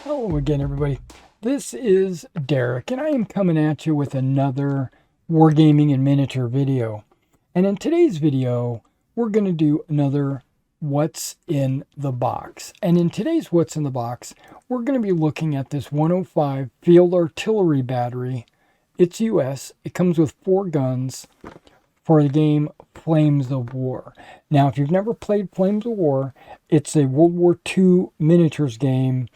Hello again, everybody. This is Derek, and I am coming at you with another Wargaming and miniature video. And in today's video, we're going to do another What's in the Box. And in today's What's in the Box, we're going to be looking at this 105 Field Artillery Battery. It's US. It comes with 4 guns for the game Flames of War. Now, if you've never played Flames of War, it's a World War II miniatures game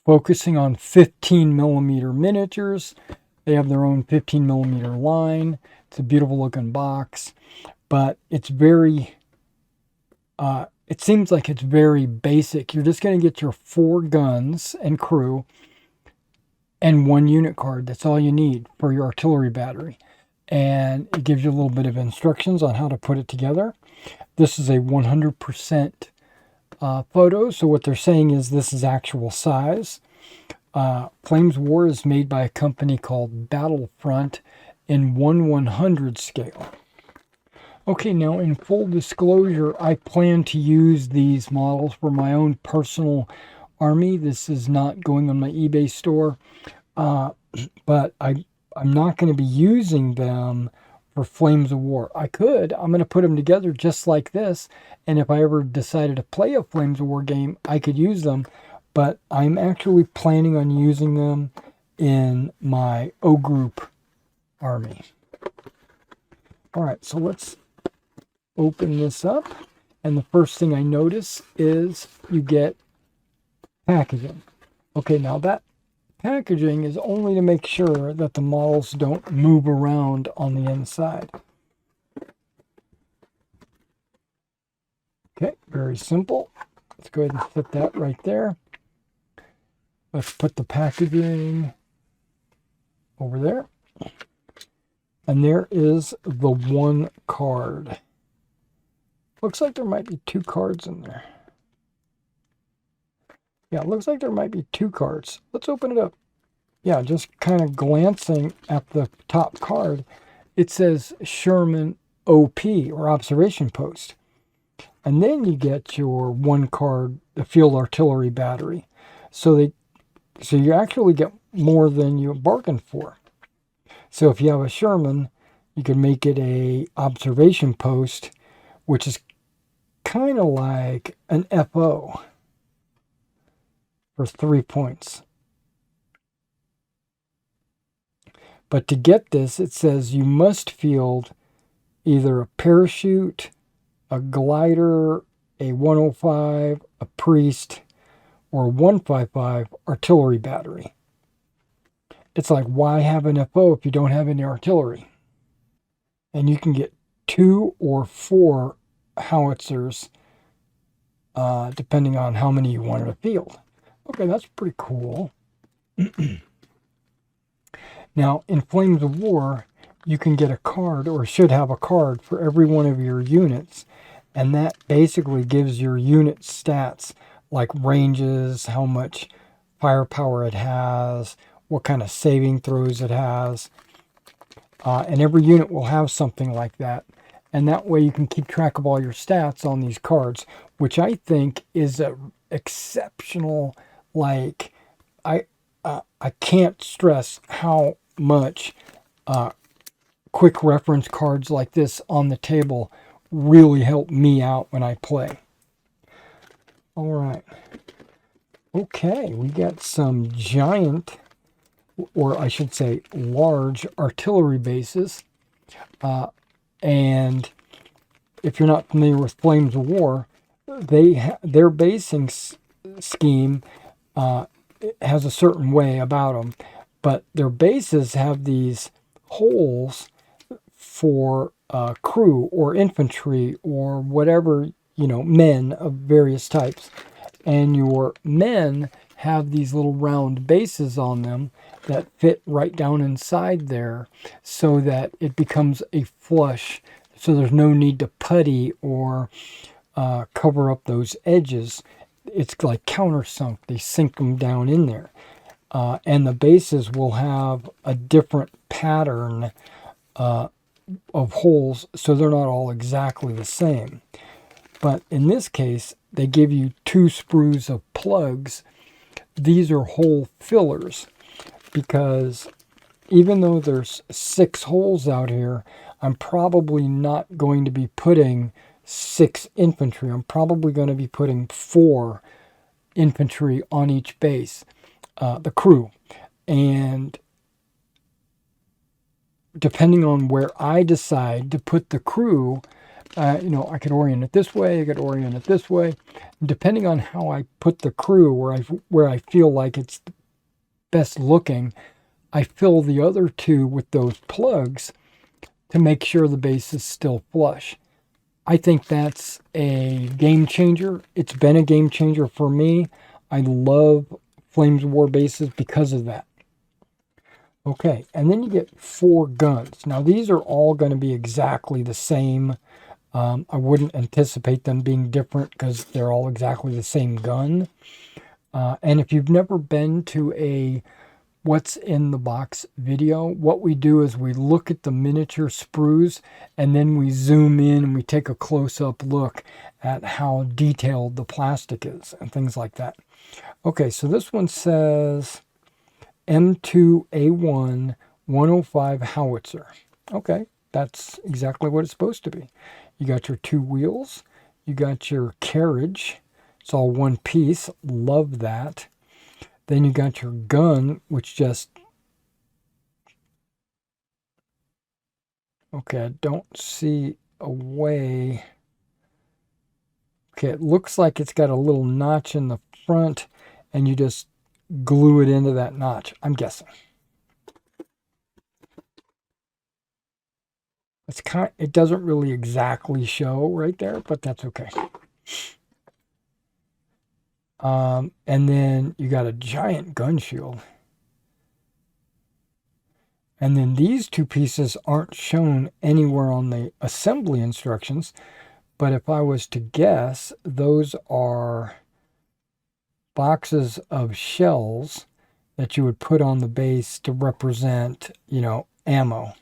focusing on 15 millimeter miniatures. They have their own 15 millimeter line. It's a beautiful looking box, but it's very, it seems like it's very basic. You're just going to get your 4 guns and crew and 1 unit card. That's all you need for your artillery battery. And it gives you a little bit of instructions on how to put it together. This is a 100% photos. So what they're saying is this is actual size. Flames of War is made by a company called Battlefront in 1/100 scale. Okay, now in full disclosure, I plan to use these models for my own personal army. This is not going on my eBay store, but I'm not going to be using them for Flames of War. I could. I'm going to put them together just like this, and if I ever decided to play a Flames of War game, I could use them, but I'm actually planning on using them in my O group army. Alright, so let's open this up, and the first thing I notice is you get packaging. Okay, now that packaging is only to make sure that the models don't move around on the inside. Okay, very simple. Let's go ahead and put that right there. Let's put the packaging over there. And there is the 1 card. Looks like there might be 2 cards in there. Yeah, it looks like there might be 2 cards. Let's open it up. Yeah, just kind of glancing at the top card, it says Sherman OP, or Observation Post. And then you get your 1 card, the Field Artillery Battery. So you actually get more than you bargained for. So if you have a Sherman, you can make it a Observation Post, which is kind of like an FO. For 3 points. But to get this, it says you must field either a parachute, a glider, a 105, a priest, or 155 artillery battery. It's like, why have an FO if you don't have any artillery? And you can get 2 or 4 howitzers, depending on how many you want to field. Okay, that's pretty cool. Now, in Flames of War, you can get a card, or should have a card, for every one of your units. And that basically gives your unit stats, like ranges, how much firepower it has, what kind of saving throws it has. And every unit will have something like that. And that way you can keep track of all your stats on these cards, which I think is an exceptional. Like, I can't stress how much quick reference cards like this on the table really help me out when I play. All right. Okay, we got some giant, or I should say large, artillery bases. And if you're not familiar with Flames of War, their basing scheme has a certain way about them, but their bases have these holes for crew or infantry or whatever, men of various types. And your men have these little round bases on them that fit right down inside there, so that it becomes a flush, so there's no need to putty or cover up those edges. It's like countersunk. They sink them down in there. And the bases will have a different pattern of holes, so they're not all exactly the same. But in this case, they give you 2 sprues of plugs these are hole fillers, because even though there's 6 holes out here, I'm probably not going to be putting 6 infantry. I'm probably going to be putting 4 infantry on each base, the crew. And depending on where I decide to put the crew, I could orient it this way, I could orient it this way. Depending on how I put the crew, where I feel like it's best looking, I fill the other 2 with those plugs to make sure the base is still flush. I think that's a game changer. It's been a game changer for me. I love Flames of War bases because of that. Okay, and then you get 4 guns. Now these are all going to be exactly the same. I wouldn't anticipate them being different because they're all exactly the same gun. And if you've never been to a what's in the box video, what we do is we look at the miniature sprues and then we zoom in and we take a close-up look at how detailed the plastic is and things like that. Okay, so this one says M2A1 105 howitzer. Okay, that's exactly what it's supposed to be. You got your 2 wheels, you got your carriage, it's all one piece, love that. Then you got your gun, which just, okay, I don't see a way. Okay, it looks like it's got a little notch in the front, and you just glue it into that notch, I'm guessing. It doesn't really exactly show right there, but that's okay. And then you got a giant gun shield. And then these 2 pieces aren't shown anywhere on the assembly instructions, but if I was to guess, those are boxes of shells that you would put on the base to represent, ammo.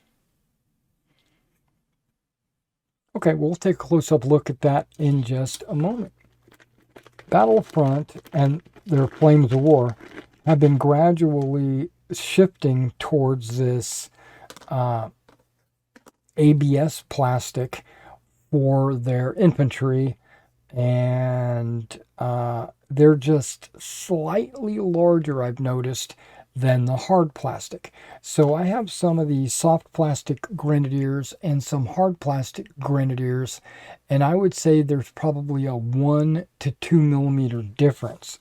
Okay, we'll take a close-up look at that in just a moment. Battlefront and their Flames of War have been gradually shifting towards this ABS plastic for their infantry, and they're just slightly larger, I've noticed, than the hard plastic. So I have some of the soft plastic grenadiers and some hard plastic grenadiers, and I would say there's probably a 1 to 2 millimeter difference.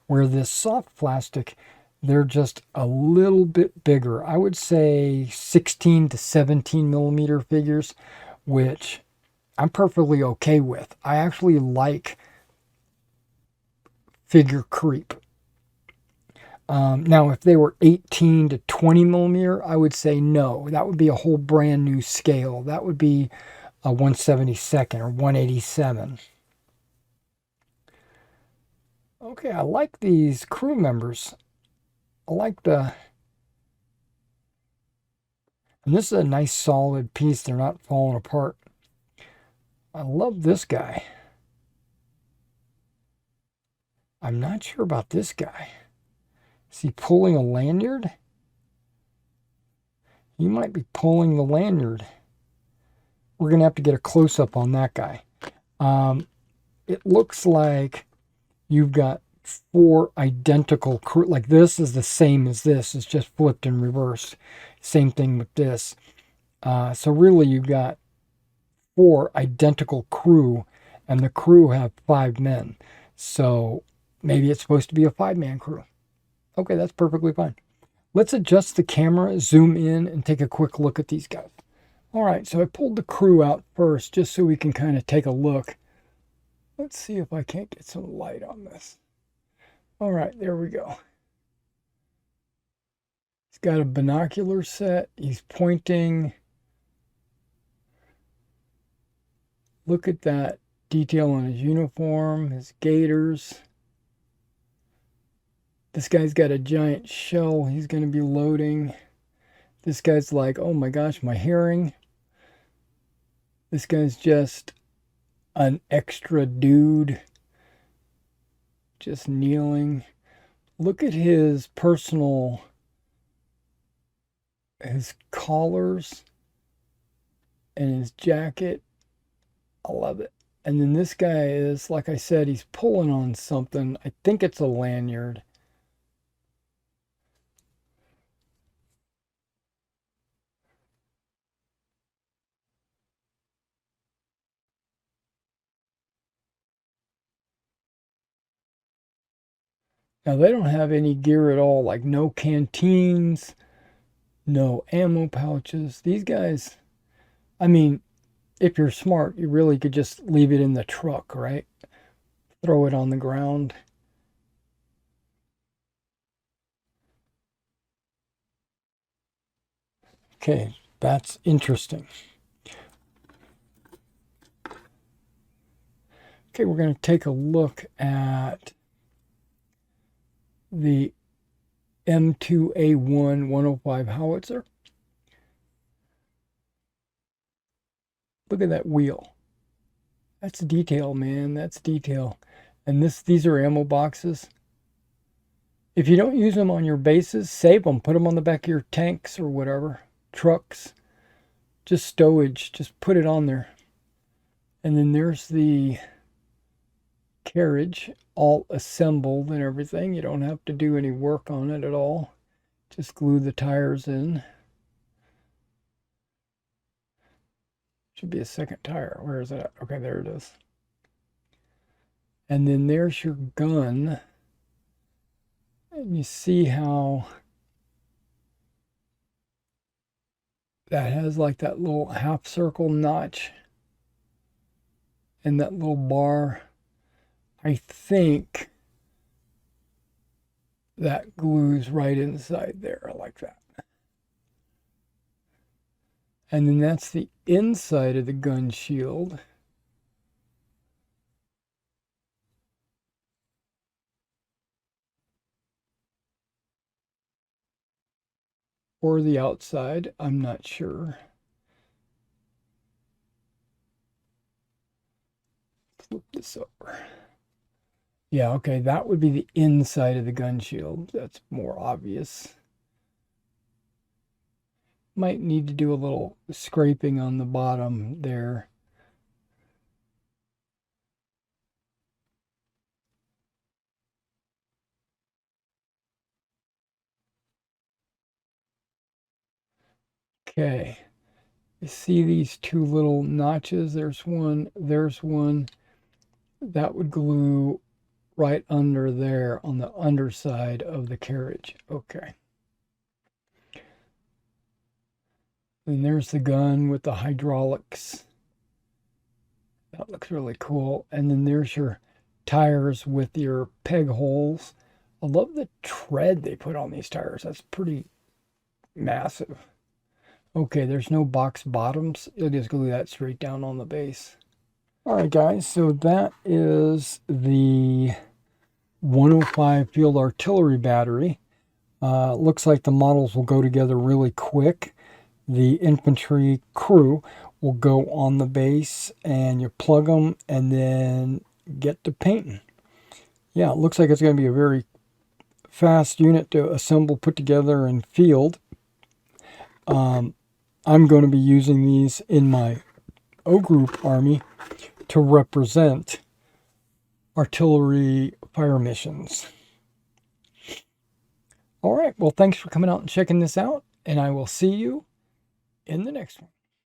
Where this soft plastic, they're just a little bit bigger. I would say 16 to 17 millimeter figures, which I'm perfectly okay with. I actually like figure creep. Now, if they were 18 to 20 millimeter, I would say no. That would be a whole brand new scale. That would be a 1/72 or 1/87. Okay, I like these crew members. I like and this is a nice solid piece. They're not falling apart. I love this guy. I'm not sure about this guy. Is he pulling a lanyard? He might be pulling the lanyard. We're going to have to get a close-up on that guy. It looks like you've got 4 identical crew. Like this is the same as this. It's just flipped and reversed. Same thing with this. So really you've got 4 identical crew, and the crew have 5 men. So maybe it's supposed to be a 5-man crew. Okay, that's perfectly fine. Let's adjust the camera, zoom in, and take a quick look at these guys. All right, so I pulled the crew out first just so we can kind of take a look. Let's see if I can't get some light on this. All right, there we go. He's got a binocular set. He's pointing. Look at that detail on his uniform, his gaiters. This guy's got a giant shell he's going to be loading. This guy's like, oh my gosh, my hearing. This guy's just an extra dude. Just kneeling. Look at his personal, his collars and his jacket. I love it. And then this guy is, like I said, he's pulling on something. I think it's a lanyard. Now, they don't have any gear at all, like no canteens, no ammo pouches. These guys, I mean, if you're smart, you really could just leave it in the truck, right? Throw it on the ground. Okay, that's interesting. Okay, we're going to take a look at the M2A1 105 howitzer. Look at that wheel. That's detail, man. That's detail. And these are ammo boxes. If you don't use them on your bases, save them. Put them on the back of your tanks or whatever. Trucks. Just stowage. Just put it on there. And then there's the carriage all assembled and everything. You don't have to do any work on it at all. Just glue the tires in. Should be a second tire. Where is it at? Okay, there it is. And then there's your gun. And you see how that has like that little half circle notch and that little bar. I think that glues right inside there like that. And then that's the inside of the gun shield. Or the outside, I'm not sure. Flip this over. Yeah, okay, that would be the inside of the gun shield. That's more obvious. Might need to do a little scraping on the bottom there. Okay, you see these two little notches? There's one, there's one. That would glue right under there on the underside of the carriage. Okay. And there's the gun with the hydraulics. That looks really cool. And then there's your tires with your peg holes. I love the tread they put on these tires. That's pretty massive. Okay, there's no box bottoms. You'll just glue that straight down on the base. All right, guys, so that is the 105 field artillery battery. Looks like the models will go together really quick. The infantry crew will go on the base and you plug them and then get to painting. Yeah, it looks like it's going to be a very fast unit to assemble, put together, and field. I'm going to be using these in my O Group Army to represent artillery fire missions. All right, well, thanks for coming out and checking this out, and I will see you in the next one.